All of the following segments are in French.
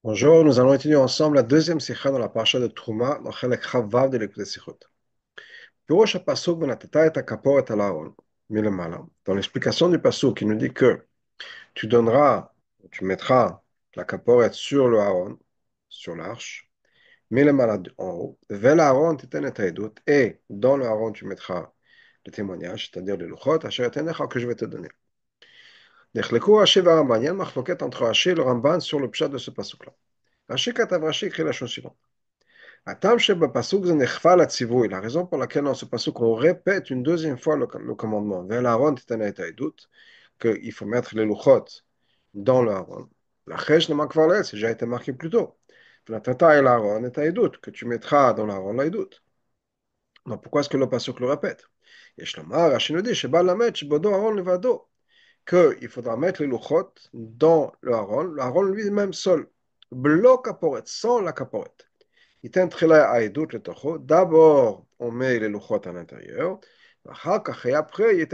Bonjour, nous allons étudier ensemble la deuxième sikha dans la parasha de Trouma, dans Chelek Chavav de l'écoute des sikhot. Pirosh ha-pasuk v'natata et ha-kaporet al Aaron, milemala. Dans l'explication du pasuk, il nous dit que tu donneras, tu mettras la kaporet sur le Aaron, sur l'arche, milemala en haut, vel Aaron titen et haedut, et dans le Aaron tu mettras le témoignage, c'est-à-dire le luchot, asher etenecha que je vais te donner. Nechleku Rashi v'Ramban, il y a une marloquette entre Rashi et le Ramban sur le pshat de ce pasuk-là. Rashi katav Rashi écrit la chose suivante. Atam sheba pasuk ze nechfa la tzivui. La raison pour laquelle dans ce pasuk on répète une deuxième fois le commandement. Vel Aaron titana et haïdout, qu'il faut mettre les luchot dans le Aaron. La chesh ne makvarlet, c'est déjà été marqué plus tôt. La tata et l'Aaron et haïdout, que tu mettras dans l'Aaron l'haïdout. Donc pourquoi est-ce que le pasuk le répète? Yesh lomar, Rashi nous dit, sheba lamet shebodo Aaron levado, qu'il faudra mettre les luchot dans le Aaron lui-même seul. Blo kaporet, sans la kaporet. D'abord, on met les louchotes à l'intérieur. Et après,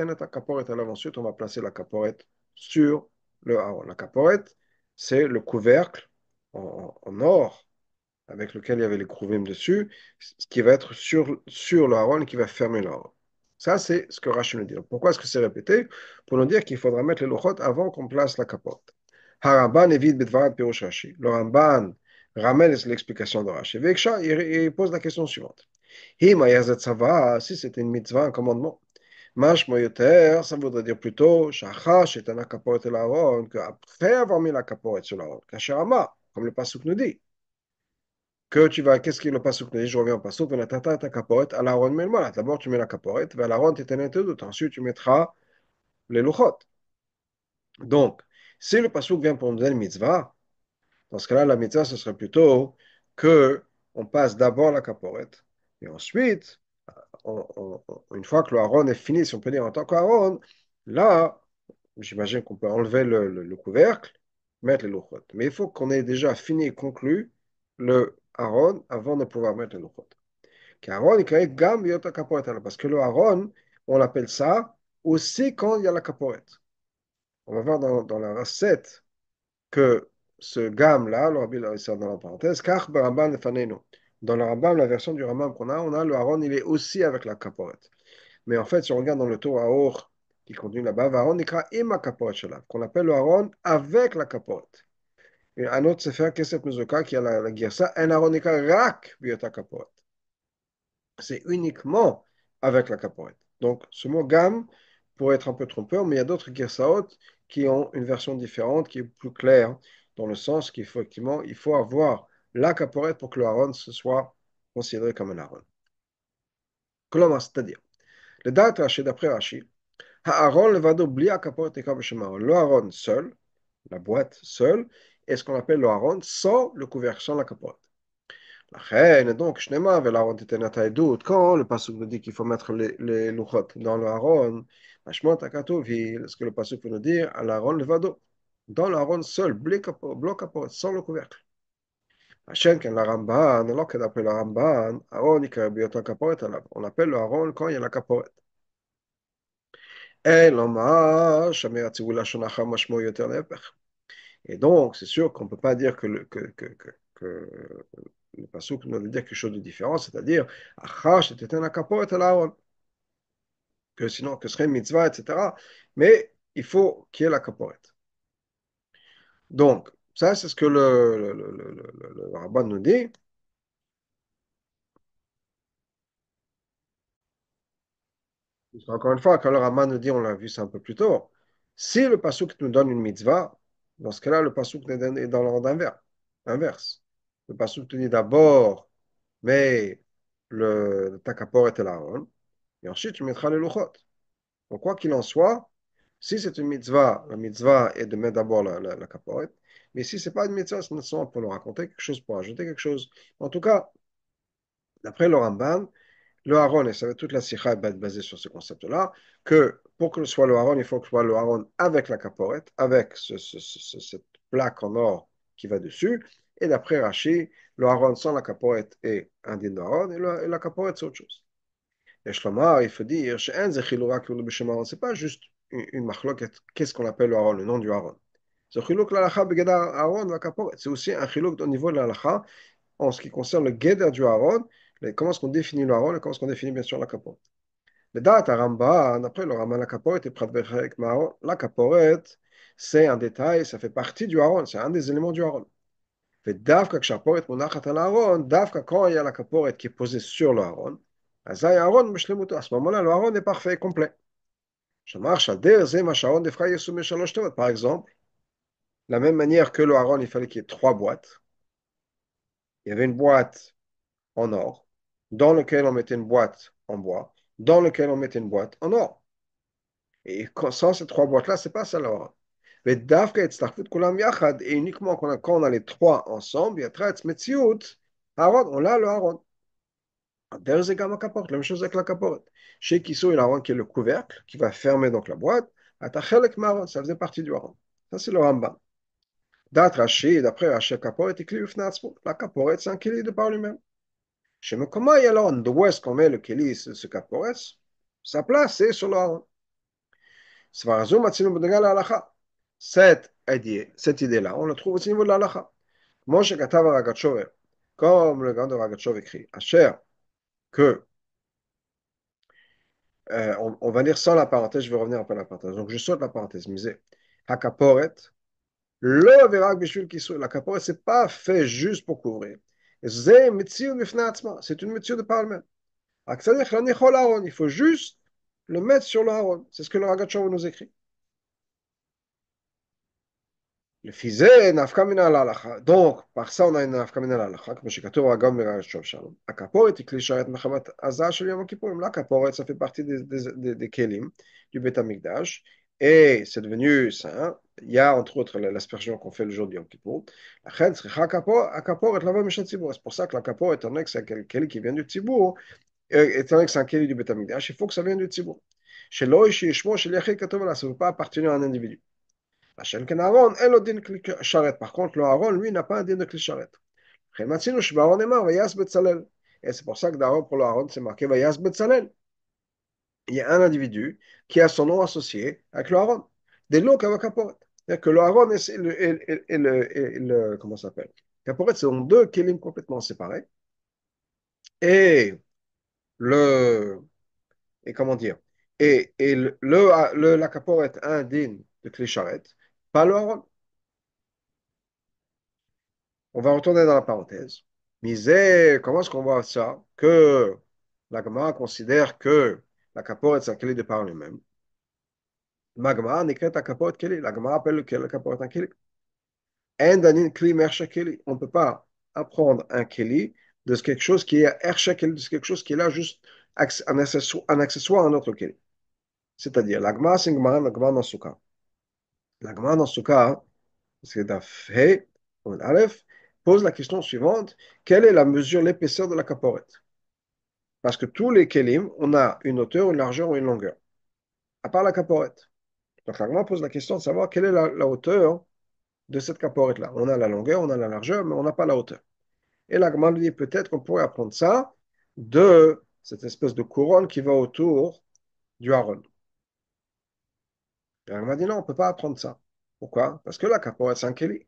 ensuite, on va placer la caporette sur le haron. La caporette, c'est le couvercle en or avec lequel il y avait les crouvim dessus, ce qui va être sur le haron et qui va fermer le haron. Ça, c'est ce que Rashi nous dit. Donc, pourquoi est-ce que c'est répété? Pour nous dire qu'il faudra mettre les louchotes avant qu'on place la caporette. Haramban évite Bedvarat Pirosh Rashi. Le Ramban ramène l'explication de Rashi. Veksha, il pose la question suivante. Hima yazet sava, si c'était une mitzvah, un commandement. Mash moyoter, ça voudrait dire plutôt, shachash et un kaporet el Aaron, qu'après avoir mis la caporet sur l'Aaron, kasherama, comme le pasuk nous dit, que tu vas, qu'est-ce que le pasuk nous dit? Je reviens au pasuk, venatata ta caporet à l'Aaron melmala. D'abord tu mets la caporet, vers l'Aaron t'éteins tout, ensuite tu mettras les luchot. Donc, si le pasuk vient pour nous donner une mitzvah, dans ce cas-là, la mitzvah, ce serait plutôt que on passe d'abord la caporette, et ensuite, une fois que le haron est fini, si on peut dire en tant qu'haron, là, j'imagine qu'on peut enlever le couvercle, mettre les louchot. Mais il faut qu'on ait déjà fini et conclu le haron avant de pouvoir mettre les louchot. Car haron, il crée gam yota caporette, parce que le haron, on l'appelle ça aussi quand il y a la caporette. On va voir dans la recette que ce gamme-là, le Rabbi l'a inséré dans la parenthèse, car Ramban lefanenu. Dans le Rambam, la version du Rambam qu'on a, on a le Aaron, il est aussi avec la caporette. Mais en fait, si on regarde dans le Torah Or qui continue là-bas, Aaron ikra ima caporette shelav, qu'on appelle le Aaron avec la caporette. Et un autre sefer, Kesef Mezuka, qui a la Girsa, un Aaron ikra rak biota caporette. C'est uniquement avec la caporette. Donc, ce mot gamme pourrait être un peu trompeur, mais il y a d'autres Girsaot qui ont une version différente, qui est plus claire, dans le sens qu'il faut effectivement, il faut avoir la caporette pour que le haron se soit considéré comme un haron. Kolomar, c'est-à-dire, le date Rashi, d'après Rashi, Haaron levado bli caporette et kabeshema. Le haron seul, la boîte seule, est ce qu'on appelle le haron sans le couvercle, sans la caporette. Et donc, quand le pasuk nous dit qu'il faut mettre les louchot dans le haron, ce que le pasuk veut nous dire, à l'haron levado, dans le haron seul, bloc capote, sans le couvercle. Hachem, quand la Ramban, alors qu'on appelle le Ramban, Aaron, on appelle le haron quand il y a la capote. Et donc, c'est sûr qu'on ne peut pas dire que le pasuk nous veut dire quelque chose de différent, c'est-à-dire, Achash était un akapot à l'Aaron, que sinon, que ce serait une mitzvah, etc. Mais il faut qu'il y ait la caporette. Donc, ça, c'est ce que le rabbin nous dit. Encore une fois, quand le rabbin nous dit, on l'a vu ça un peu plus tôt, si le pasuk nous donne une mitzvah, dans ce cas-là, le pasuk est dans l'ordre inverse. Le pasuk te dit d'abord, mais ta caporette est l'Aaron, et ensuite tu mettras les louchot. Donc, quoi qu'il en soit, si c'est une mitzvah, la mitzvah est de mettre d'abord la caporette. Mais si ce n'est pas une mitzvah, c'est on peut nous raconter quelque chose pour ajouter quelque chose. En tout cas, d'après le Ramban, le Haron, et ça va toute la sikha va être basée sur ce concept-là, que pour que ce soit le Haron, il faut que ce soit le Haron avec la caporette, avec cette plaque en or qui va dessus. Et d'après Rashi, le Haron sans la caporette est un din de Haron, et la caporette, c'est autre chose. Et Shlomo, il faut dire, c'est pas juste une machloquette, qu'est-ce qu'on appelle le haron, le nom du haron. Ce chiluk l'alacha begedar Aaron va kaporet. C'est aussi un chiluk au niveau de l'alacha en ce qui concerne le geder du Aaron, comment est-ce qu'on définit le Aaron et comment est-ce qu'on définit bien sûr la kaporet. Le date à Ramban, après le Raman la kaporet et prat berek Aaron. La kaporet, c'est un détail, ça fait partie du Aaron, c'est un des éléments du Aaron. ודווקא כשהפורת מונחת על הארון, דווקא quand il y a la caporet qui est posée sur le Aaron, אזי הארון בשלמותו. À ce moment-là, le Aaron est parfait et complet. שאמר שהדר זה מה שהארון דווקא יעשו משלוש תיבות. Par exemple, la même manière que le Aaron, il fallait qu'il y ait trois boîtes. Il y avait une boîte en or, dans laquelle on mettait une boîte en bois, dans laquelle on mettait une boîte en or. Et sans ces trois boîtes-là, c'est pas ça le Aaron. ודווקא הצטרפות כולם יחד, et uniquement quand on a les trois ensemble, יצרה את מציאות, הארון, on a le Aaron. Derrière c'est comme la capote, la même chose avec la capote. Chez Kisso, il a un qui est le couvercle, qui va fermer donc la boîte. Atachelek Maron, ça faisait partie du Haron. Ça, c'est le Rambam. D'être Rashi, d'après Rashi, capote est clé la capote, c'est un kili de par lui-même. Chez Mekoma, il y a là, d'où est-ce qu'on met le kili, ce capote, sa place, c'est sur le Haron. Svarazum, Matsinu Budagal Alacha. Cette idée-là, on la trouve au niveau de l'Alacha. Moshe Katav Ragatchover, comme le grand de Ragatchover écrit, Asher, que on va lire sans la parenthèse, je vais revenir après la parenthèse. Donc je saute la parenthèse. Misé. Hakaporet, le virak bishul kisou. La kaporet, c'est pas fait juste pour couvrir. C'est une métier de par elle-même. Il faut juste le mettre sur le haron. C'est ce que le Ragatchow nous écrit. לפי זה נפקא מינה להלכה. Donc, par ça, on a une נפקא מינה להלכה, כמו שכתוב גם ברש"ב שלום. הכפורת היא כלי שרת מחמת עזה של יום הכיפורים. La כפורת, ça fait partie des kelim du Beth Amikdash, et c'est devenu saint. Il y a entre autres l'aspersion qu'on fait le jour du Yom Kippour. לכן צריכה הכפורת לבוא משל ציבור. C'est pour ça que la כפורת, étant donné que c'est un keli qui vient du ציבור, étant donné que c'est un keli du Beth Amikdash, il faut que ça vienne du ציבור. שלא ישמו של יחיד כתוב עליו, ça ne peut pas appartenir à un individu. Par contre, le Aaron, lui, n'a pas un din de Klisharet. Et c'est pour ça que d'abord, pour le Aaron, c'est marqué Vayas Betzalel. Il y a un individu qui a son nom associé avec le Aaron. Des lots Kavakaporet. C'est-à-dire que le Aaron comment ça s'appelle? Kaporet, ce sont deux kelim complètement séparés. Et le, et comment dire? La Kaporet a un din de Klisharet, pas le Aaron. On va retourner dans la parenthèse. Misé, comment est-ce qu'on voit ça? Que la Gemara considère que la caporet, c'est un keli de par lui-même. La Gemara n'écrit la caporet keli. La Gemara appelle la caporet un keli. On ne peut pas apprendre un keli de quelque chose qui est ercha keli, de quelque chose qui est là juste un accessoire à un autre keli. C'est-à-dire, la Gemara, c'est une Gemara, la Gemara dans Souka. La Gemara dans Souka, c'est Daf He, Aleph, pose la question suivante: quelle est la mesure, l'épaisseur de la caporet? Parce que tous les kelim, on a une hauteur, une largeur ou une longueur, à part la caporet. Donc l'agma pose la question de savoir quelle est la hauteur de cette caporette-là. On a la longueur, on a la largeur, mais on n'a pas la hauteur. Et l'agma lui dit peut-être qu'on pourrait apprendre ça de cette espèce de couronne qui va autour du haron. L'agma dit non, on ne peut pas apprendre ça. Pourquoi? Parce que la caporette, c'est un keli.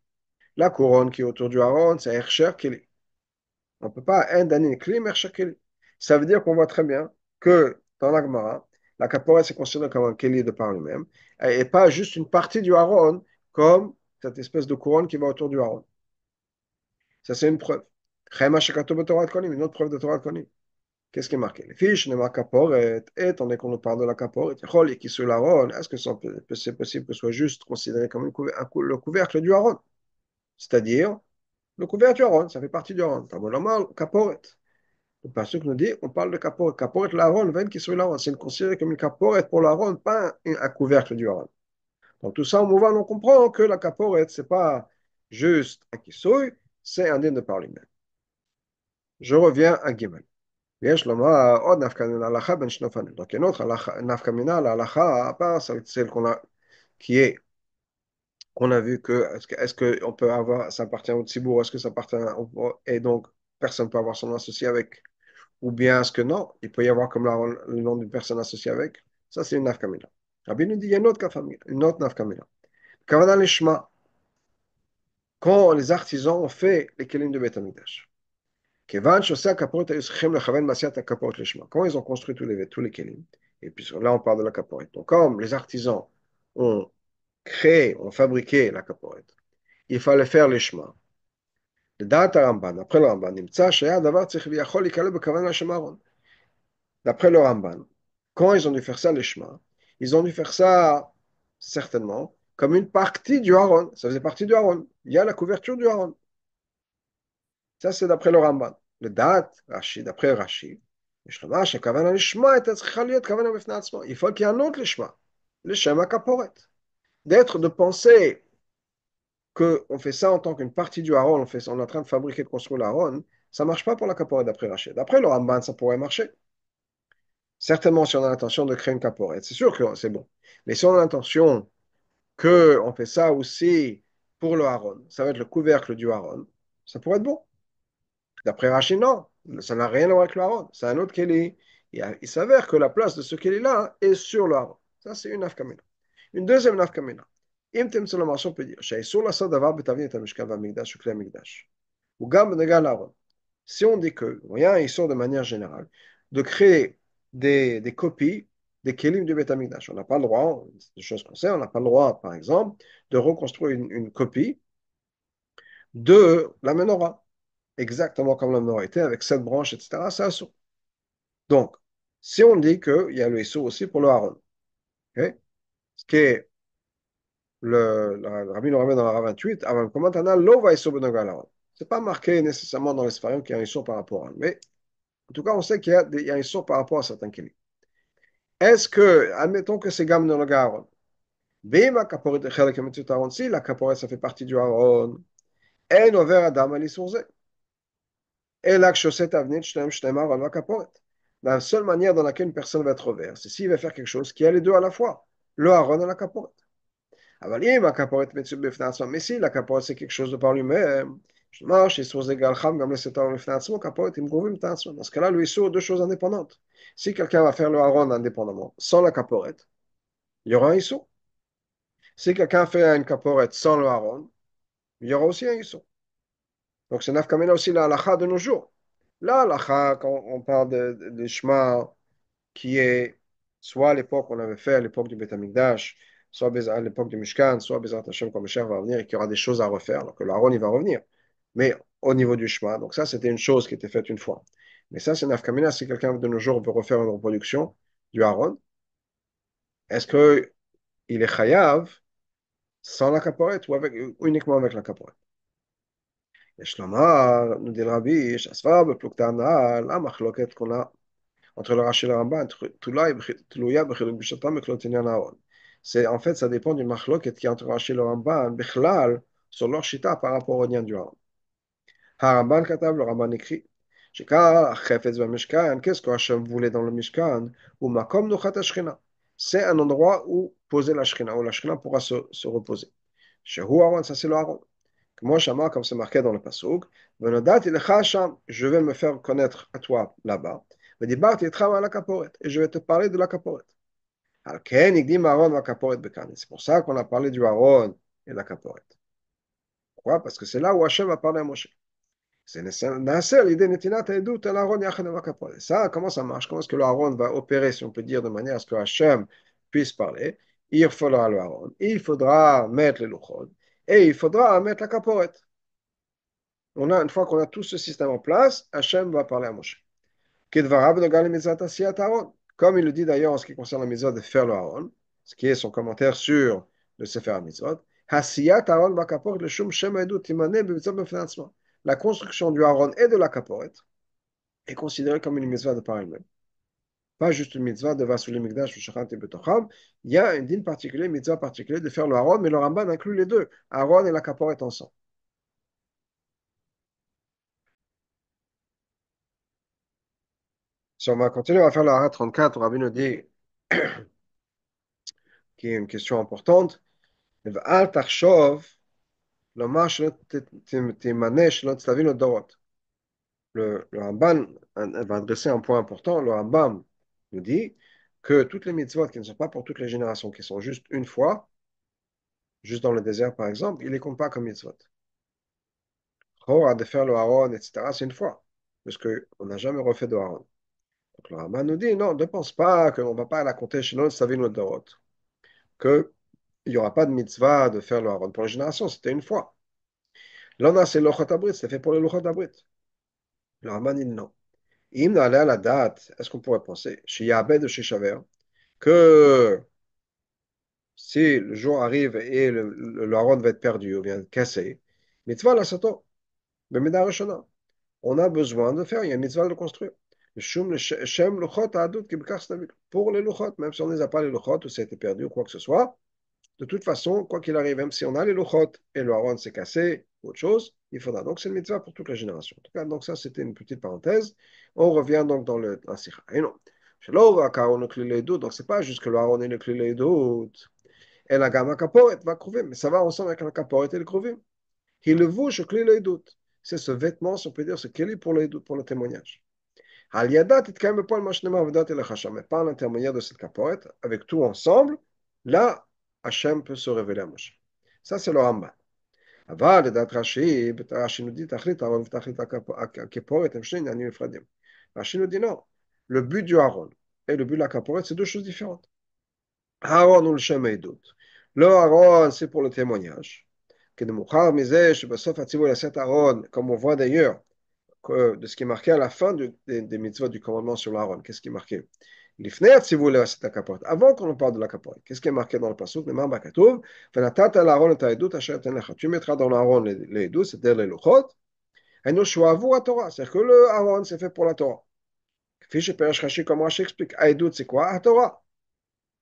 La couronne qui est autour du haron, c'est Ercher keli. On ne peut pas un kli Ercher keli. Ça veut dire qu'on voit très bien que dans la Gemara, la caporet c'est considéré comme un keli de par lui-même, et pas juste une partie du haron, comme cette espèce de couronne qui va autour du haron. Ça, c'est une preuve. Chema shekato b'Torah konim, une autre preuve de Torah konim. Qu'est-ce qui est marqué? Les fiches, ne marquent caporet, étant donné qu'on nous parle de la caporet, qui sur l'haron, est-ce que c'est possible que ce soit juste considéré comme le couvercle du haron? C'est-à-dire, le couvercle du haron, ça fait partie du haron. Caporet. Le pasuk nous dit, on parle de caporet. Caporet, l'Aaron, veine qui sur l'Aaron. C'est considéré comme une caporet pour l'Aaron, pas un couvercle du Aaron. Donc tout ça, en mouvant, on comprend que la caporet, c'est pas juste un kisouille, c'est un din de par lui-même. Je reviens à Gimel. Donc, il y a une autre nafkamina, la halacha, à part celle qu'on a vu que, est-ce qu'on peut avoir, ça appartient au tzibour, est-ce que ça appartient, et donc, personne ne peut avoir son nom associé avec. Ou bien est-ce que non, il peut y avoir comme le nom d'une personne associée avec. Ça, c'est une nafkamina. Rabbi nous dit, il y a une autre nafkamina. Kavana lishma. quand les artisans ont fait les kelim de Beth Amikdash. Kevan shosei kaporet hayu tzrichim lechaven masiat hakaporet lishma. Quand ils ont construit tous les kelim, et puis là on parle de la kaporet. Donc comme les artisans ont créé, ont fabriqué la kaporet, il fallait faire les chemins. לדעת הרמב"ן, après le Ramban, נמצא שהיה הדבר צריך ויכול להיקלע בכוונה של אהרון. D'après le Ramban, quand ils ont dû faire ça, les chemins, ils ont dû faire ça, certainement, comme une partie du Haron. Ça faisait partie du Haron. Il y a la couverture du Haron. Ça, c'est d'après le Ramban. Le date, Rashi, d'après Rashi, il faut qu'il y ait un autre lishma, le Shema Kaporet. D'être, de penser qu'on fait ça en tant qu'une partie du Haron, on est en train de fabriquer, de construire le Haron, ça ne marche pas pour la Kaporet d'après Rashi. D'après le Ramban, ça pourrait marcher. Certainement, si on a l'intention de créer une caporette, c'est sûr que c'est bon. Mais si on a l'intention qu'on fait ça aussi pour le haron, ça va être le couvercle du haron, ça pourrait être bon. D'après Rachid, non, ça n'a rien à voir avec le haron, c'est un autre keli. Il s'avère que la place de ce keli-là est sur le haron. Ça, c'est une nafkamina. Une deuxième nafkamina. אם תמצא לו משהו פדיע, שהאיסור לעשות דבר בתבנית המשכן והמקדש וכלי המקדש, הוא גם בנוגע לארון. Si on dit que, rien, ils sont de manière générale, de créer des copies des kelim du Beth Amikdash. On n'a pas le droit, des choses qu'on sait, on n'a pas le droit, par exemple, de reconstruire une copie de la menorah, exactement comme la menorah était, avec 7 branches, etc. C'est assourd. Donc, si on dit qu'il y a le issou aussi pour le haron, ok, ce qui est le Rabbi nous ramène dans la Rav 28, avant le commentaire, l'eau va issou benogal haron. C'est pas marqué nécessairement dans les Sfarim qu'il y a un issou par rapport à, mais en tout cas, on sait qu'il y a un issou par rapport à certains kelim. Est-ce que, admettons que c'est Gam le Garon, Bima Kaporet Chelek Mitzvot Aaron, si la Kaporet ça fait partie du Aaron, En Over Adam Ali Sourze, et là que Chaussette Avnit, Shtem Aaron va Kaporet. La seule manière dans laquelle une personne va être ouverte, c'est s'il va faire quelque chose qui a les deux à la fois, le Aaron et la Kaporet. Mais si la Kaporet c'est quelque chose de par lui-même, dans ce cas-là, lui, il sort deux choses indépendantes. Si quelqu'un va faire le Aaron indépendamment, sans la Kaporet, il y aura un issue. Si quelqu'un fait une caporette sans le haron, il y aura aussi un issue. Donc c'est nafkamena aussi la halakha de nos jours. La halakha, quand on parle de Shema, qui est soit à l'époque qu'on avait fait, à l'époque du Beth Amikdash, soit à l'époque du Mishkan, soit Bezrat Hashem quand Mashiach va revenir et qu'il y aura des choses à refaire, alors que le haron il va revenir. Mais au niveau du Shema, donc ça c'était une chose qui était faite une fois. Mais ça c'est nafkamena si quelqu'un de nos jours veut refaire une reproduction du haron, est-ce qu'il est chayav sans la caporette ou uniquement avec la caporette? יש לומר, nous dit le Rabbi, שהסברה בפלוגתא הנ"ל, המחלוקת כולה, entre le Rashi et le Ramban, תלויה בחילוק בשעתם בכלות עניין הארון. C'est, en fait, ça dépend du מחלוקת qui est entre le Rashi et le Ramban, בכלל, sur leur shita par rapport au עניין du הארון. הרמב"ן כתב, le Ramban écrit, שכך החפץ במשכן, qu'est-ce que Hachem voulait dans le Mishkan, הוא מקום נוחת השכינה. C'est un endroit où poser la Shekhinah, où la Shekhinah pourra se reposer. שהוא אהרון, ça c'est le Aaron. Moi, Shama, comme c'est marqué dans le Passouk, je vais me faire connaître à toi là-bas. Et je vais te parler de la caporette. C'est pour ça qu'on a parlé du Aaron et de la caporette. Pourquoi? Parce que c'est là où Hachem a parlé à Moshe. Ça, comment ça marche? Comment est-ce que le Aaron va opérer, si on peut dire, de manière à ce que Hachem puisse parler? Il faudra le Aaron, il faudra mettre les louchot et il faudra mettre la caporette. Une fois qu'on a tout ce système en place, Hachem va parler à Moshe. Comme il le dit d'ailleurs en ce qui concerne la mitzvah de faire le Aaron, ce qui est son commentaire sur le Sefer HaMitzvot, la construction du Aaron et de la caporette est considérée comme une mitzvah de par elle-même. Pas juste une mitzvah de Vasuli Mikdash ou Shachat et Betocham. Il y a un din particulier, une mitzvah particulier de faire le Aaron, mais le Ramban inclut les deux, Aaron et la caporette ensemble. Si on va continuer à faire la Hara 34, Rabbi nous dit, qui est une question importante, ואל תחשוב לומר שלא תימנה, שלא תבין לדורות. Le Ramban va adresser un point important. Le Rambam nous dit que toutes les mitzvot qui ne sont pas pour toutes les générations, qui sont juste une fois, juste dans le désert par exemple, il ne les compte pas comme mitzvot. Chora, de faire le haron, etc., c'est une fois. Parce qu'on n'a jamais refait de haron. Donc le Rambam nous dit, non, ne pense pas qu'on ne va pas la compter chez nous, Savin ou Dorot. Qu'il n'y aura pas de mitzvah de faire le haron. Pour les générations, c'était une fois. Là, on a c'est l'Ochot Abrit, c'est fait pour le Lochot Abrit. Le Rambam dit non. Il allait à la date, est-ce qu'on pourrait penser, chez Yabed ou chez Shaver, que si le jour arrive et le haron va être perdu ou bien cassé, mitzvah la sato, b'mida rishona. On a besoin de faire, il y a une mitzvah de le construire. Le shum, le shem, luchot, adut, kibkar, snavik. Pour les luchot, même si on ne les a pas les luchot ou ça a été perdu ou quoi que ce soit, de toute façon, quoi qu'il arrive, même si on a les luchot et le haron s'est cassé, ou autre chose, il faudra. Donc c'est une mitzvah pour toute la génération. En tout cas, donc ça c'était une petite parenthèse. On revient donc dans la sikha. Et non. Donc c'est pas juste que le haron est le klilei dout. Et la gamme kaporet va crever, mais ça va ensemble avec la kaporet et le cruvim. Il le vaut, je clé les doutes. C'est ce vêtement, si on peut dire, ce keli pour les doutes, pour le témoignage. Al yadat, it kaim pas le machnema avadat et le chacham, mais par l'intermédiaire de cette caporet, avec tout ensemble, là, Hachem peut se révéler à Moshe. Ça, c'est le Rambam. אבל לדעת רש"י, רש"י nous dit, תכלית הארון ותכלית הכפורת הם שני עניינים נפרדים. רש"י nous dit non. Le but du Aaron et le but de la caporet, c'est deux choses différentes. Aaron ou le Shem Eidut. Le Aaron, c'est pour le témoignage. כדמוכר מזה שבסוף הציווי לשאת ארון, comme on voit d'ailleurs, de ce qui est marqué à la fin des mitzvot du commandement sur l'Aaron. Qu'est-ce qui est marqué? לפני הציווי לשאת הכפורת, avant qu'on parle de la capote. Qu'est-ce qui est marqué dans le pasuk? נאמר בכתוב, ונתת לאהרון את העדות אשר אתן לך. Tu mettras dans l'Aaron les douze, c'est-à-dire les luchot, היינו שהוא עבור התורה. C'est-à-dire que le Aaron, c'est fait pour la Torah. כפי שפרש רש"י, comme רש"י explique, העדות c'est quoi? התורה.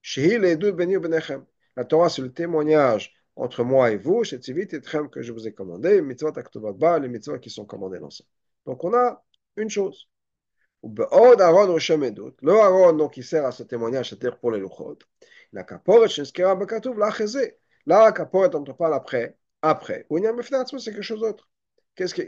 שהיא לעדות ביני וביניכם. La Torah, c'est le témoignage entre moi et vous, chez Tzivit et Tchem que je vous ai commandé, mitzvot aktuvat ba, les mitzvot qui sont commandés dans ça. Donc on a une chose. ובעוד אהרון רושם עדות, לא אהרון donc qui sert à ce témoignage, c'est-à-dire pour les לוחות, la כפורת שנזכרה בכתוב, לאחרי זה. Là, la כפורת, on te parle après. הוא עניין בפני עצמו, c'est quelque chose d'autre.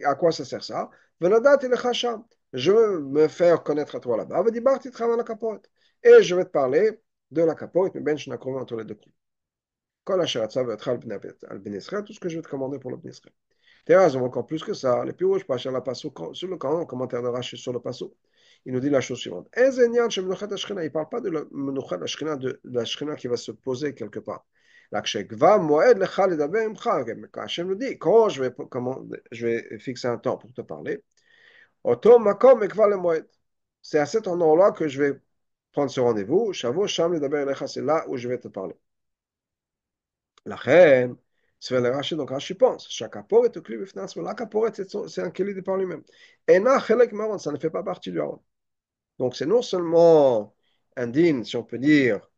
À quoi ça sert ça? ונודעתי לך שם. Je veux me faire connaître à toi là-bas, ודיברתי איתך על הכפורת. Et je vais te parler de la כפורת, מבין שני הקרובים entre les deux coups. כל אשר רצה ואותך על בני ישראל, tout ce que je vais te commander pour le בני ישראל. T'as raison, encore plus que ça. Les pirouches, pas sur sur le commentaire de Rashi sur le passage. Il nous dit la chose suivante. Il ne parle pas de la Menuchat Ashkina, de la Shkina qui va se poser quelque part. Quand Hachem nous dit, quand je vais fixer un temps pour te parler, c'est à cet endroit-là que je vais prendre ce rendez-vous. C'est là où je vais te parler. לכן, סבל רש"י, donc רש"י pense, שהכפורת הוא כלי בפני עצמו, הכפורת c'est un כלי de par lui-même. אינה חלק מהארון, ça ne fait pas partie du Aaron. Donc c'est non seulement indigne, si on peut dire,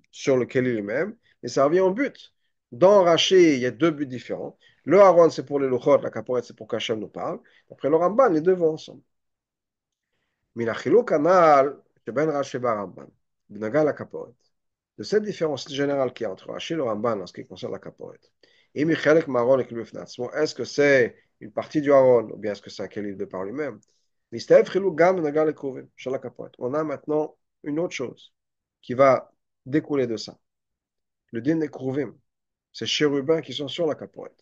sur le keli lui-même, mais ça revient au but. Dans Rashi, il y a deux buts différents. Le Aaron, c'est pour les luchot, la caporette, c'est pour qu'Hachem nous parle. Après le Ramban, les deux vont ensemble. מן החילוק הנ"ל שבין רש"י והרמב"ן, בנוגע לכפורת, de cette différence générale qu'il y a entre Rashi et le Ramban en ce qui concerne la caporet. Est-ce que c'est une partie du Aaron ou bien est-ce que c'est un keli de par lui-même? On a maintenant une autre chose qui va découler de ça. Le din des Kruvim, ces chérubins qui sont sur la caporet.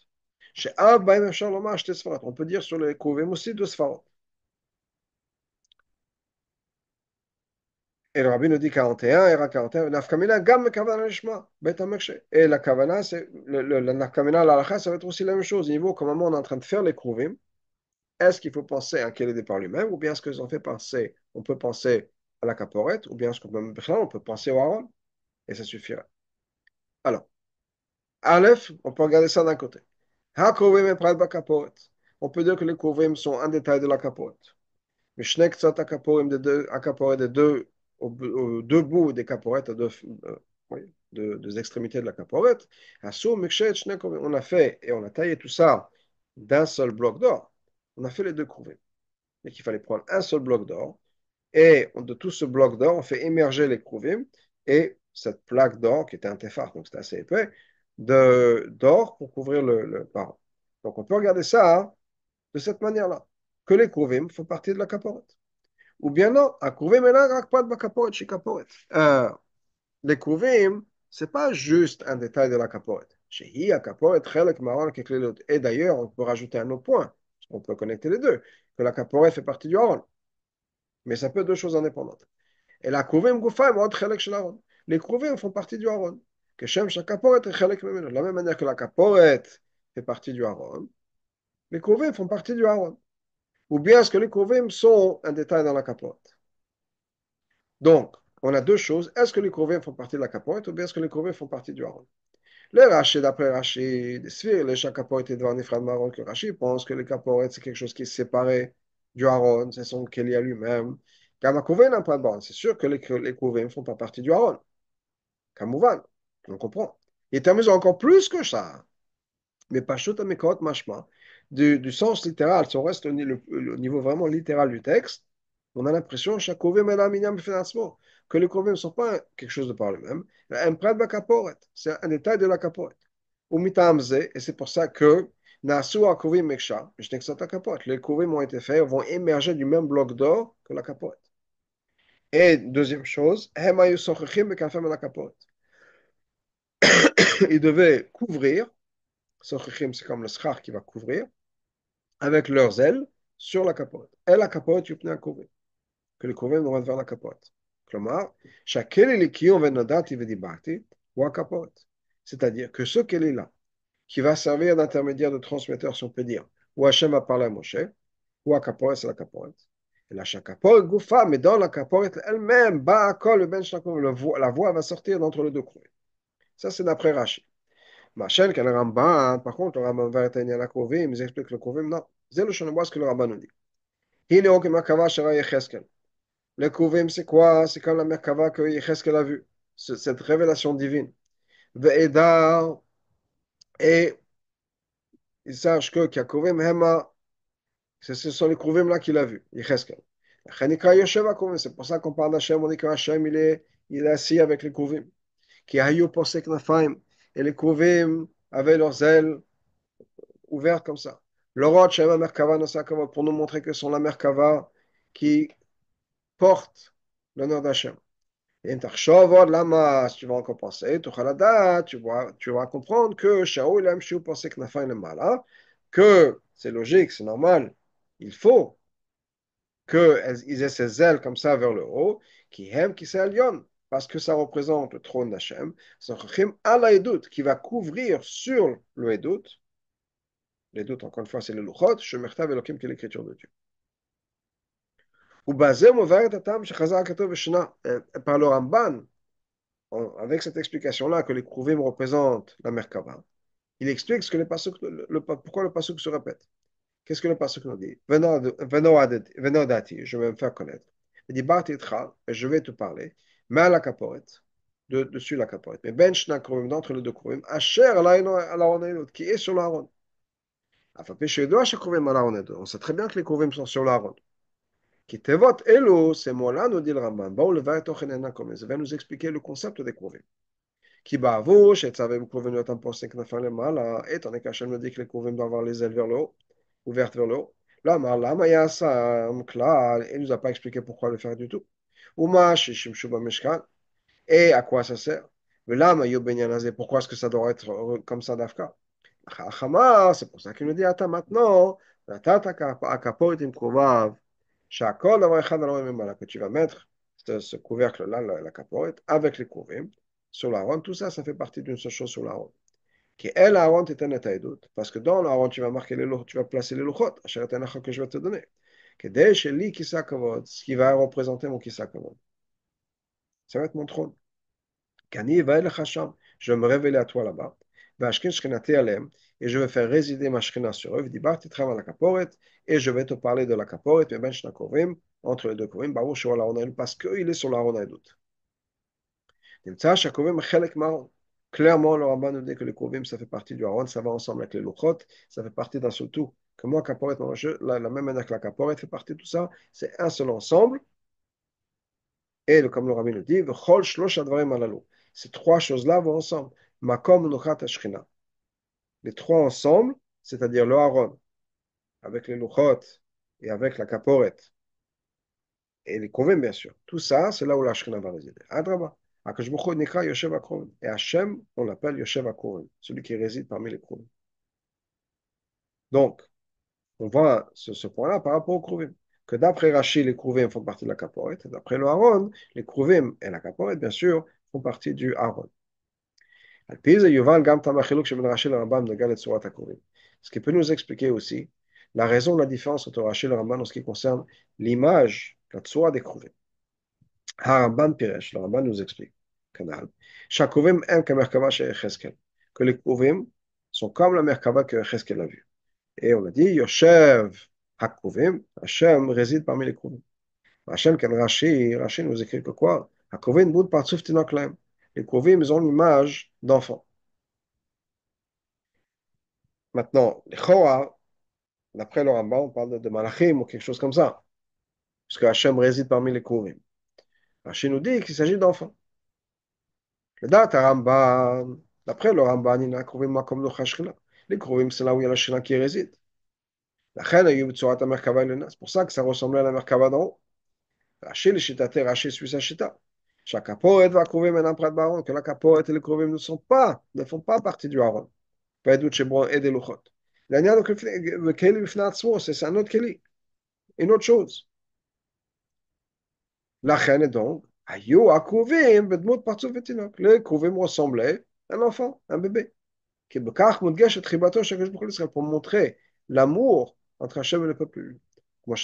On peut dire sur les Kruvim aussi deux sfarot. Et le rabbi nous dit 41, et 41, nafkamina gam kavana lishma, bet hamershe. Et la kavana, c'est la nafkamina, la halakha, ça va être aussi la même chose. Au niveau, comme on est en train de faire les kruvim, est-ce qu'il faut penser à quel est par lui-même, ou bien est-ce qu'on fait penser, on peut penser à la caporette, ou bien est-ce qu'on peut, on peut penser au haron, et ça suffirait. Alors, Aleph, on peut regarder ça d'un côté. Ha kruvim et pral ba caporette. On peut dire que les kruvim sont un détail de la caporette. Mishnek tzat akaporim de deux, aux deux bouts des caporettes, oui, deux extrémités de la caporette. On a fait et on a taillé tout ça d'un seul bloc d'or. On a fait les deux couvées. Et qu'il fallait prendre un seul bloc d'or. Et de tout ce bloc d'or, on fait émerger les couvées. Et cette plaque d'or, qui était un téphar, donc c'était assez épais, d'or pour couvrir le parent. Donc on peut regarder ça hein, de cette manière-là. Que les couvées font partie de la caporette. Ou bien non, הקרובים אינם רק פרט בכפורת שהיא כפורת. Les קרובים, c'est pas juste un détail de la capote. שהיא הכפורת חלק מהארון ככלילות. Et d'ailleurs, on peut rajouter un autre point. On peut connecter les deux, que la caporette fait partie du Aaron. Mais ça peut être deux choses indépendantes. Et la Kouvim Goufa est chelek shel Aaron. Les Kouvim font partie du Aaron. Que Shem Shakaporet est chelek memeno. De la même manière que la caporet fait partie du Aaron, les Kouvim font partie du Aaron. Ou bien est-ce que les Kouvim sont un détail dans la caporet? Donc, on a deux choses. Est-ce que les Kouvim font partie de la caporet ou bien est-ce que les Kouvim font partie du Aaron? Les Rachid, d'après Rachid, des Sphires, les Shakaporet et devant Nifran Maron, que Rachid pense que les caporet, c'est quelque chose qui est séparé du Aaron, c'est son Kélia lui-même. Car la Kouvim n'a pas de borne. C'est sûr que les Kouvim ne font pas partie du Aaron. Kamouvan, on comprend. Il est amusant encore plus que ça. Mais Pashut Amikot Mashma, du sens littéral, si on reste au niveau vraiment littéral du texte, on a l'impression que les Kovim ne sont pas quelque chose de par lui-même. Un prêt de la caporet, c'est un détail de la caporet. Ou mitamze, et c'est pour ça que Nasu Kovim Meksha, les Kovim ont été faits, vont émerger du même bloc d'or que la caporet. Et deuxième chose, Hemayu Sochachim Bekafem la caporet. Ils devaient couvrir, Sochachim, c'est comme le schar qui va couvrir, avec leurs ailes sur la capote. Et la capote, il à couvrir. Que les couvrir vont vers la capote. Klamar, chacun est qui on va nodati vedibati ou à capote. C'est-à-dire que ce qu'elle est là, qui va servir d'intermédiaire de transmetteur, si on peut dire, ou Hachem va parler à Moshe, ou à capote, c'est la capote. Et la capote, goufa, mais dans la capote elle-même, ba'akol, le ben la voix va sortir d'entre les deux coins. Ça, c'est d'après Rachid. Machin, qu'un Ramban, par contre, le Ramban va être la Kovim, ils expliquent le Kovim, non. C'est le Shanabois que le Ramban nous dit. Il est ok, Merkava, Shara Yecheskel. Le Kovim, c'est quoi? C'est comme la Merkava que Yecheskel a vue. Cette révélation divine. Ve'edar, et il sache que Kovim Hema, ce sont les Kovim là qu'il a vus, Yecheskel. Chanika Yosheva Kovim, c'est pour ça qu'on parle d'Hachem, on dit qu'Hachem, il est assis avec les Kovim. Qui a eu posé Knafaim, et les Kovim avaient leurs ailes ouverte comme ça. Le roi Shema Merkava Nosakava pour nous montrer que sont la Merkava qui porte l'honneur d'Hachem. Et Tarchavod Lama, si tu vas encore penser, tu vas comprendre que Shaul Amshu pensait que Nafain le Mala, que c'est logique, c'est normal, il faut qu'ils aient ces ailes comme ça vers le haut, qui aiment, qui c'est Lyon, parce que ça représente le trône d'Hachem, qui va couvrir sur le Edut, les doutes, encore une fois, c'est le Luchot, Shemertav Elohim, qui est l'écriture de Dieu. Ou basé, par le Ramban, avec cette explication-là que les Kruvim représentent la Merkava, il explique ce que pourquoi le pasuk se répète. Qu'est-ce que le pasuk nous dit? Venons dati, je vais me faire connaître. Il dit, et je vais te parler, mais à la caporet, dessus la caporet. Mais ben shna kruvim, d'entre les deux kruvim, asher alaron qui est sur l'Aaron. On sait très bien que les Kouvim sont sur l'Aaron. Qui tevot elo, ces mots-là, nous dit le Rambam. Bon, le va comme ça va nous expliquer le concept des Kouvim. Qui bavo, chez Tzavem Kouvim, le temps pensé que n'a mal, étant donné qu'Hachem nous dit que les Kouvim doivent avoir les ailes vers le haut, ouvertes vers le haut. Là, là, Maya, ça, il nous a pas expliqué pourquoi le faire du tout. Uma, Shishim Shuba Meshkan, et à quoi ça sert? Mais là, pourquoi est-ce que ça doit être comme ça d'Afka? C'est pour ça qu'il nous dit, attends, maintenant, que tu vas mettre ce couvercle-là, la capote, avec les couvrim, sur la ronde. Tout ça, ça fait partie d'une seule chose sur la ronde. Qui est la ronde est un état d'autre. Parce que dans la ronde, tu vas marquer tu vas placer les louchot, que je vais te donner. Que dès chez lui, ce qui va représenter mon kisakavod. Ça va être mon trône. Kani va el Hacham. Je vais me révéler à toi là-bas. Et je vais faire résider ma shrina sur eux. Et je vais te parler de la kaporet, entre les deux kovim, parce qu'il est sur la ronde. Clairement, le rabbin nous dit que les kovim, ça fait partie du haron, ça va ensemble avec les luchot, ça fait partie d'un seul tout. Que moi, kaporet, la même manière que la kaporet fait partie de tout ça, c'est un seul ensemble. Et comme le rabbin nous dit, ces trois choses-là vont ensemble. Makom Nochat Ashkina. Les trois ensemble, c'est-à-dire le Aaron, avec les Luchot et avec la Kaporet, et les Kovim, bien sûr. Tout ça, c'est là où la Shekhinah va résider. Adraba. Akash Baruch Hu Nikra Yoshev HaKrovim. Et Hachem, on l'appelle Yoshev HaKrovim, celui qui réside parmi les Krovim. Donc, On voit ce point-là par rapport aux Kruvim. Que d'après Rashi, les Kruvim font partie de la Kaporet, et d'après le Aaron, les Kruvim et la Kaporet, bien sûr, font partie du Aaron. Ce qui peut nous expliquer aussi la raison de la différence entre Rashi et le Ramban en ce qui concerne l'image, la tsoa des Kruvim. Haramban Piresh, le Ramban nous explique, canal, Shakuvim en kamerkava chez Echeskel, que les Kruvim sont comme la Merkava que Echeskel a vue. Et on a dit, Yoshev Hakuvim, Hachem réside parmi les Kruvim. Hachem, quand Rashi nous écrit que quoi? Hakuvim bout partsuf tinoklem. Les Kruvim, ils ont l'image d'enfant. Maintenant, les Chora, d'après le Rambam, on parle de Malachim ou quelque chose comme ça, parce que Hachem réside parmi les Kruvim. Rashi nous dit qu'il s'agit d'enfants. Le date Rambam, d'après le Rambam, il y a Kruvim comme le Chashkina. Les Kruvim, c'est là où il y a la Shina qui réside. La Chena, il y a eu Merkava et le Nas. C'est pour ça que ça ressemblait à la Merkava d'en haut. Rashi, le Shitate, Rashi suit sa Shita. Chaque Kaporet va Kruvim et Namprat Baron, que la Kaporet et les Kruvim ne font pas partie du Aaron. Pas Edut Shebron et des Luchot. L'année donc le Keli Bifnatzmo, c'est un autre Keli, une autre chose. La Chena donc, Ayo Akruvim, Bedmut Partsuf Vetinok. Les Kruvim ressemblaient à un enfant, un bébé. Pour montrer l'amour entre Hachem et le peuple juif. Comme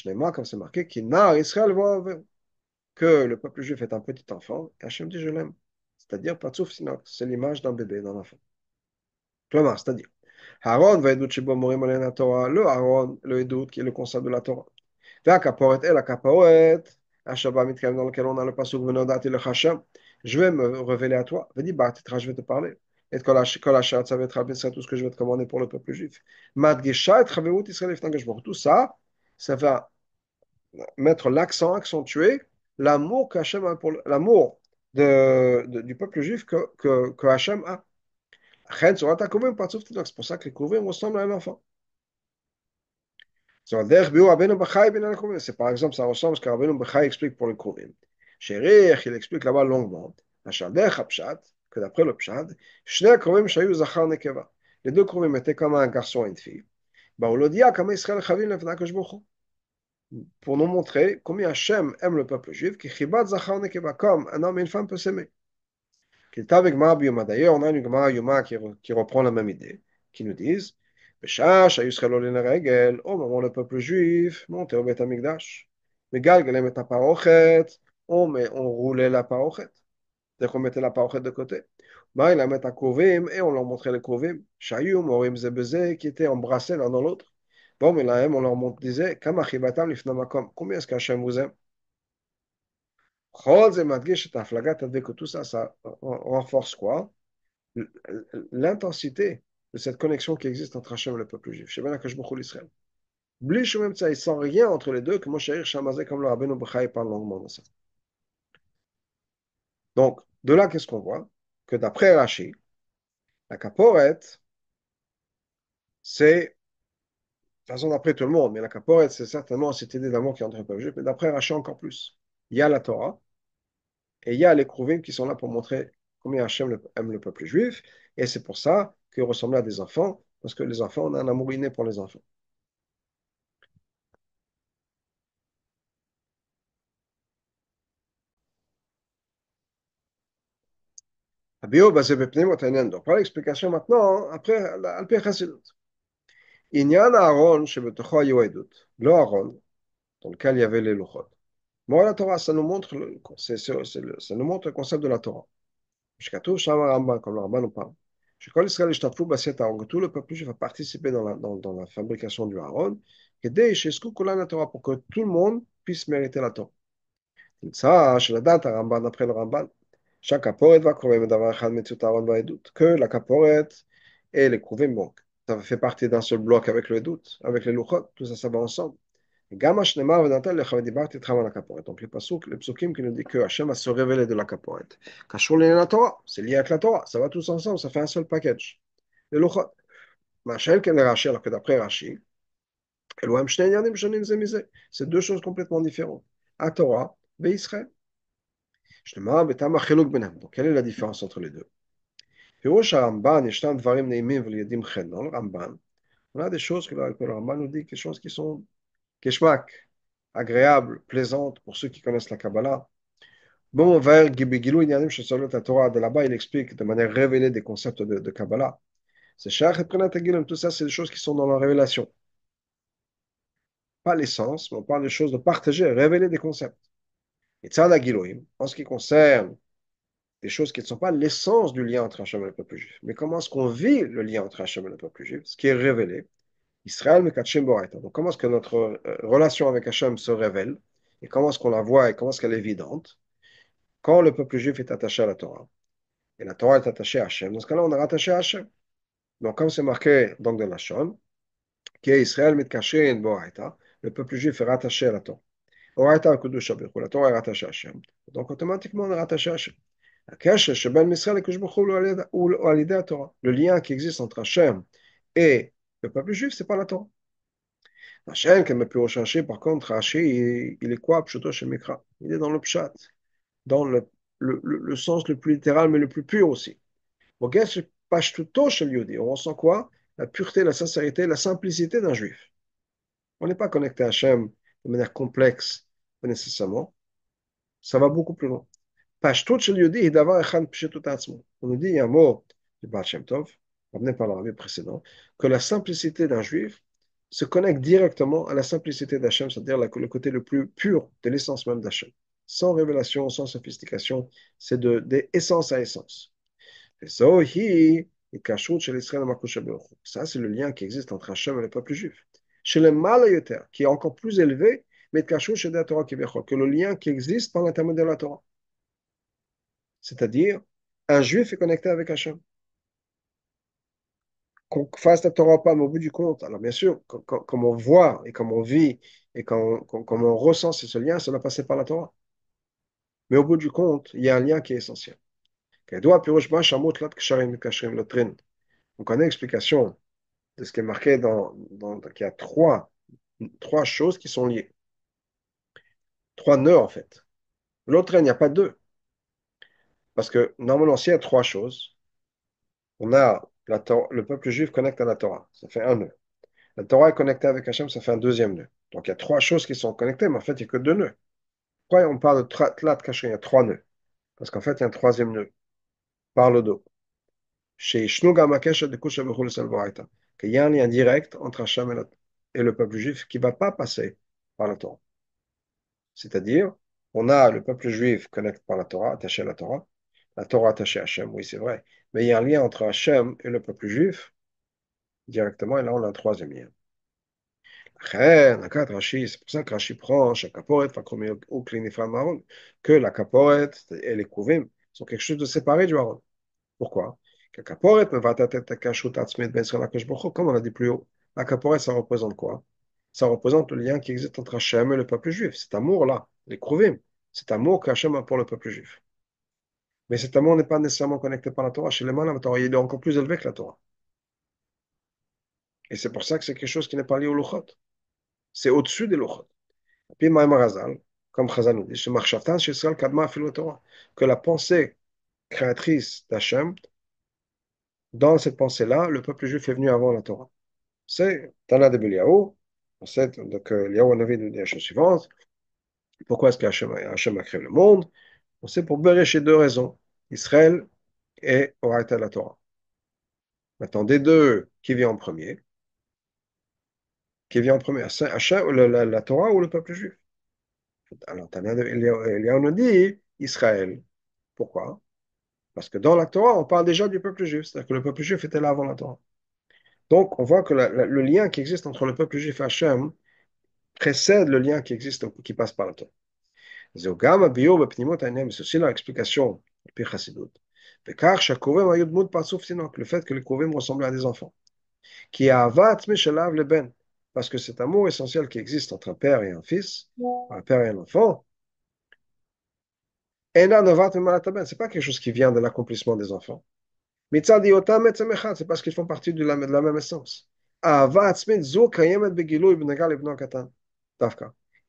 c'est marqué, que le peuple juif est un petit enfant, et Hachem dit je l'aime. C'est-à-dire, c'est l'image d'un bébé, d'un enfant. C'est-à-dire, Aaron va Edut Shebo Morim Alen Torah, le Aaron, le Edut, qui est le concept de la Torah. והכפורת אל הכפורת, השבת מתקיים dans lequel on a le pasuk ונודעתי לך השם, je vais me révéler à toi, ודיברתי, je vais te parler. Et כל אשר צוותך בישראל, tout ce que je vais te commander pour le peuple juif. מדגישה את חברות ישראל לפני הקדוש ברוך הוא. Tout ça, ça va mettre l'accent, accentuer l'amour qu'Hachem a pour l'amour du peuple juif que Hachem a. C'est pour ça que les Kouvim ressemblent à un enfant. C'est par exemple, ça ressemble à ce que Rabbeinu Bechai explique pour le Kouvim. Sherich, il explique là-bas longuement, que d'après le Pshat, les deux Kouvim étaient comme un garçon et une fille. Pour nous montrer combien Hachem aime le peuple juif, comme un homme et une femme peuvent s'aimer. D'ailleurs, on a une Gemara Yoma qui reprend la même idée, qui nous disent au moment où le peuple juif montait au Beth Amikdash, on roulait la parochet, c'est-à-dire qu'on mettait la parochet de côté. Il la met à Kovim et on leur montrait les Kovim, Shayum, Orim Zebeze, qui étaient embrassés l'un dans l'autre. Bon, mais là, on leur disait combien est-ce qu'Hachem vous aime? Tout ça, ça renforce quoi? L'intensité de cette connexion qui existe entre Hachem et le peuple juif. Sheben HaKadosh Baruch Hu l'Israël. Bli Shumem Tzaï, sans rien entre les deux, que Moshe Shamazé, comme le Rabbeinu Bechai parle longuement de ça. Donc, de là, qu'est-ce qu'on voit? Que d'après Rashi, la Kaporet, c'est, de toute façon, d'après tout le monde, mais la Kaporet, c'est certainement cette idée d'amour qui est entre le peuple juif, mais d'après Rashi encore plus. Il y a la Torah, et il y a les Kruvim qui sont là pour montrer combien Hachem aime le peuple juif, et c'est pour ça qu'ils ressemblent à des enfants, parce que les enfants, on a un amour inné pour les enfants. Donc, par l'explication maintenant, après, Al-Pi Chassidut. Inyan Aaron, Shebetocho Yoedut, le Aaron, dans lequel il y avait les Luchot. Moi, la Torah, ça nous montre ça nous montre le concept de la Torah. Shkatu Shama Rambam, comme le Rambam nous parle. Shekol Israël Ishtatfu Basiat Aaron, que tout le peuple juif va participer dans la fabrication du Aaron, et dès Shesku Kulan la Torah, pour que tout le monde puisse mériter la Torah. Ça, chez la date, Rambam, d'après le Rambam, chaque caporet va crever d'avoir un mitzvot Aaron va edut. Que la caporet et les kruvim, bon, ça fait partie d'un seul bloc avec le edut, avec les luchot, tout ça, ça va ensemble. Gamma Shnemar Vedantel le Chavedibarti Traman la caporet. Donc les psukim qui nous dit que Hachem va se révéler de la caporet. Kashur la Torah, c'est lié avec la Torah, ça va tous ensemble, ça fait un seul package. Les luchot. Machel ken Rashi, alors que d'après Rashi, Elohim Shnei Yanim Shonim Zemizeh, c'est deux choses complètement différentes. À Torah et Israël. Donc, quelle est la différence entre les deux? Dans le Ramban, On a des choses que le Rambam nous dit, des choses qui sont keshmak, agréables, plaisantes pour ceux qui connaissent la Kabbalah. Bon, vers Gibigilou Inyanim Shesolot Torah, de là-bas, il explique de manière révélée des concepts de Kabbalah. C'est Shach et Prenat Gilum, tout ça, c'est des choses qui sont dans la révélation. Pas l'essence, mais on parle de choses de partager, révéler des concepts. Et Tzad Giloim, en ce qui concerne des choses qui ne sont pas l'essence du lien entre Hachem et le peuple juif, mais comment est-ce qu'on vit le lien entre Hachem et le peuple juif, ce qui est révélé, Israël Mekatchem Boraita. Donc, comment est-ce que notre relation avec Hachem se révèle, et comment est-ce qu'on la voit, et comment est-ce qu'elle est évidente, quand le peuple juif est attaché à la Torah. Et la Torah est attachée à Hachem. Dans ce cas-là, on est rattaché à Hachem. Donc, comme c'est marqué donc dans la Shon, qui est Israël Mitkashin Boraita, le peuple juif est rattaché à la Torah. Boraita Kudush Abirchu, la Torah est rattachée à Hachem. Donc, automatiquement, on est rattaché à Hachem. Le lien qui existe entre Hachem et le peuple juif, c'est pas la Torah. Hachem, comme on peut rechercher, par contre, Rashi, il est quoi? Pshuto Shemikra. Il est dans le pshat, dans le sens le plus littéral, mais le plus pur aussi. On ressent quoi? La pureté, la sincérité, la simplicité d'un juif. On n'est pas connecté à Hachem de manière complexe, nécessairement. Ça va beaucoup plus loin. Pashtout shel Yehudi est d'avoir echad pshetut atzmo. On nous dit, il y a un mot du Baal Shem Tov, amené par l'arabie précédent, que la simplicité d'un juif se connecte directement à la simplicité d'Hachem, c'est-à-dire le côté le plus pur de l'essence même d'Hachem. Sans révélation, sans sophistication, c'est de essence à essence. Ça, c'est le lien qui existe entre Hachem et le peuple juif. Chez les Malayoter, qui est encore plus élevé, mais que le lien qui existe par l'intermédiaire de la Torah. C'est-à-dire, un juif est connecté avec Hachem. Qu'on fasse la Torah ou pas, mais au bout du compte, alors bien sûr, comme on voit et comme on vit et comme on ressent ce lien, ça doit passer par la Torah. Mais au bout du compte, il y a un lien qui est essentiel. On connaît l'explication de ce qui est marqué qu'il y a trois choses qui sont liées. Trois nœuds, en fait. L'autre, il n'y a pas deux. Parce que normalement, s'il y a trois choses, on a le peuple juif connecte à la Torah. Ça fait un nœud. La Torah est connectée avec Hachem, ça fait un deuxième nœud. Donc il y a trois choses qui sont connectées, mais en fait, il n'y a que deux nœuds. Pourquoi on parle de tlat caché? Il y a trois nœuds. Parce qu'en fait, il y a un troisième nœud, par le dos. Chez Shnuga Makesha de Kusha Bechul Salvoraita. Qu'il y a un lien direct entre Hachem et le peuple juif qui ne va pas passer par la Torah. C'est-à-dire, on a le peuple juif connecté par la Torah, attaché à la Torah attachée à Hachem, oui, c'est vrai. Mais il y a un lien entre Hachem et le peuple juif directement, et là, on a un troisième lien. C'est pour ça que Rashi prend que la kaporet et les kouvim sont quelque chose de séparé du haron. Pourquoi? Comme on a dit plus haut, la kaporet, ça représente quoi? Ça représente le lien qui existe entre Hachem et le peuple juif. Cet amour-là, les kouvim, cet amour qu'Hachem a pour le peuple juif. Mais cet amour n'est pas nécessairement connecté par la Torah. Chez les malins, la Torah, il est encore plus élevé que la Torah. Et c'est pour ça que c'est quelque chose qui n'est pas lié au Luchot. C'est au-dessus des Luchot. Puis Maïm Razal, comme Chazal nous dit, que la pensée créatrice d'Hachem, dans cette pensée-là, le peuple juif est venu avant la Torah. C'est Tana de Beliaou, on sait que Liaou Navi nous dit la chose suivante. Pourquoi est-ce qu'Hachem a créé le monde? On sait pour chez deux raisons, Israël et Oraita la Torah. Maintenant, des deux, qui vient en premier? Qui vient en premier? Hachem, la Torah ou le peuple juif? Alors, Tana de Eliaou nous dit Israël. Pourquoi? Parce que dans la Torah, on parle déjà du peuple juif, c'est-à-dire que le peuple juif était là avant la Torah. Donc, on voit que le lien qui existe entre le peuple juif et Hachem précède le lien qui existe, qui passe par la Torah. C'est aussi leur explication, le Chassidut. Le fait que les Kouvim ressemblaient à des enfants. Qui a le ben. Parce que cet amour essentiel qui existe entre un père et un fils, un père et un enfant, c'est pas quelque chose qui vient de l'accomplissement des enfants. C'est parce qu'ils font partie de la même essence.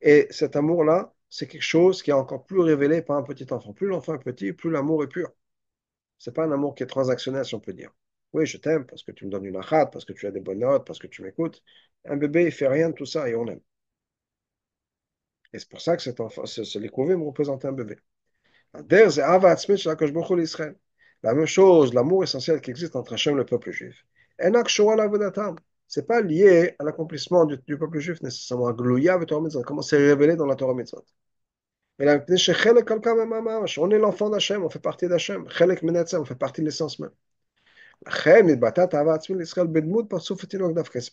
Et cet amour-là, c'est quelque chose qui est encore plus révélé par un petit enfant. Plus l'enfant est petit, plus l'amour est pur. C'est pas un amour qui est transactionnel, si on peut dire. Oui, je t'aime parce que tu me donnes une achat, parce que tu as des bonnes notes, parce que tu m'écoutes. Un bébé, il fait rien de tout ça et on aime. Et c'est pour ça que cet enfant, les Kouvim représentent un bébé. Der ze ava atzmit shel HaKadosh Baruch Hu l'Israël. La même chose, l'amour essentiel qui existe entre Hachem et le peuple juif. Enak shora la'avodatam. C'est pas lié à l'accomplissement du peuple juif nécessairement. Glouya v'Torah mitzvot. Comment c'est révélé dans la Torah mitzvot. Et là, on est l'enfant d'Hachem, on fait partie d'Hachem. Chelek menetzem, on fait partie de l'essence même. C'est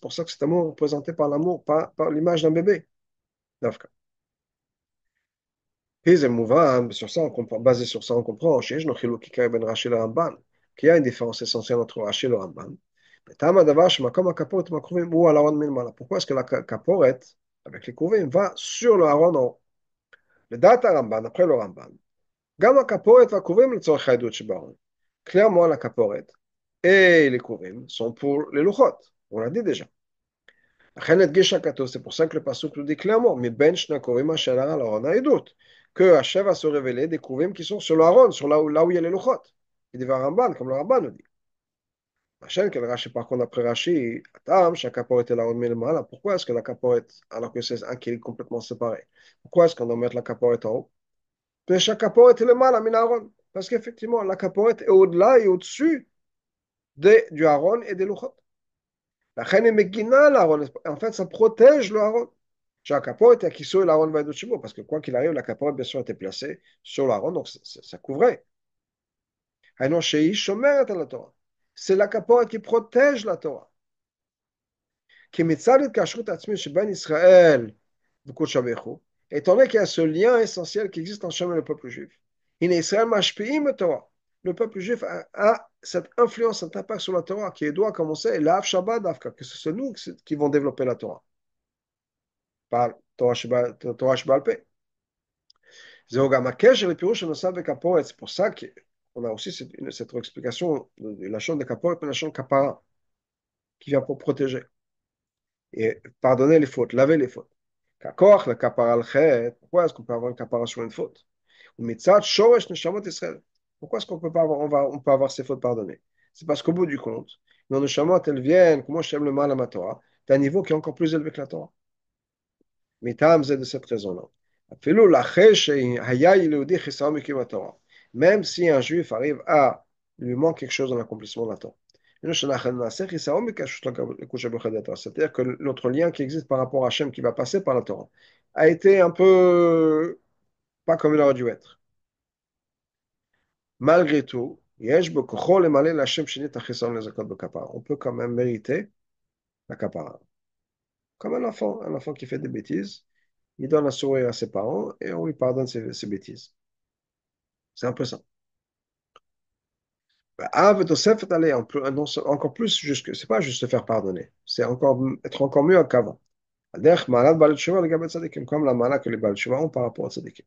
pour ça que cet amour est représenté par l'amour, par l'image d'un bébé. Puis, c'est mouvant, sur ça, on comprend, basé sur ça, on comprend שיש לנו חילוק עיקרי בין רש"י לרמב"ן, qu'il y a une différence essentielle entre רש"י לרמב"ן. וטעם הדבר שמקום הכפורת עם הכרובים הוא על הארון מלמעלה. Pourquoi est-ce que la כפורת, avec les כרובים, va sur le ארון en haut? לדעת הרמב"ן, après le רמב"ן, גם הכפורת והכרובים לצורך העדות שבארון. Clairement, la כפורת et les כרובים sont pour les לוחות. On l'a dit déjà. לכן הדגיש הכתוב, c'est pour ça que le pasuk nous dit clairement, מבין שני הכרובים אשר על ארון העדות, que Hachem va se révéler des כרובים qui sont sur l'Aaron, sur là où il y a les louchot. Il dit Ramban, comme le Ramban nous dit. Hachem, quel Rashi, par contre, après Rashi, Atam, שהכפורת אל הארון מלמעלה. Pourquoi est-ce que la כפורת, alors que c'est un qui est complètement séparé, pourquoi est-ce qu'on doit mettre la כפורת en haut? parce que שהכפורת est למעלה מן הארון. Parce qu'effectivement, la כפורת est au-delà et au-dessus du Aaron et des louchot. לכן היא מגינה על הארון, en fait, ça protège le Aaron. Qu'Akapo était qui sur l'Aaron va de parce que quoi qu'il arrive, la capote, bien sûr, était placée sur l'Aaron, donc ça couvrait. Haïnon Shei Shomeret à la Torah. C'est la capote qui protège la Torah. Qui mitzadet kashrut atzmi sheben Israël v'kut shabechu. Étant donné qu'il y a ce lien essentiel qui existe entre Shem et le peuple juif. In Israël mashpi'im la Torah. Le peuple juif a cette influence, cet impact sur la Torah qui doit commencer, et l'Av Shabbat Avka, que c'est nous qui vont développer la Torah. Par Torah Shebal Peh. C'est pour ça qu'on a aussi cette explication de la chambre de Kaporet et la chambre Kapara, qui vient pour protéger et pardonner les fautes, laver les fautes. Pourquoi est-ce qu'on peut avoir une Kapara sur une faute? Pourquoi est-ce qu'on peut pas avoir, on peut avoir ces fautes pardonnées? C'est parce qu'au bout du compte, nos neshamot, elles viennent, comment je t'aime le mal à ma Torah, d'un niveau qui est encore plus élevé que la Torah. מטעם זה de cette raison-là. אפילו לאחר שהיה יהודי חיסרון מקיום התורה. Même si un juif arrive à lui manque quelque chose dans l'accomplissement de la Torah. C'est-à-dire que notre lien qui existe par rapport à Hachem qui va passer par la Torah a été un peu pas comme il aurait dû être. Malgré tout, on peut quand même mériter la kapara. Comme un enfant qui fait des bêtises, il donne un sourire à ses parents et on lui pardonne ses bêtises. C'est un peu ça. Encore plus, c'est pas juste se faire pardonner, c'est être encore mieux qu'avant. Comme la mala que les Baal Tshuva ont par rapport à Tzadikim.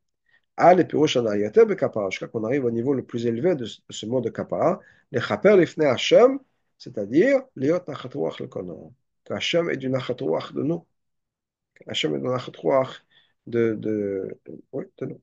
Jusqu'à qu'on arrive au niveau le plus élevé de ce mot de kapara, les chaper lifnei Hashem, c'est-à-dire liot nachat ruach lekono. Que Hashem est du nachat ruach de nous. Hashem est du nachat ruach oui, de nous.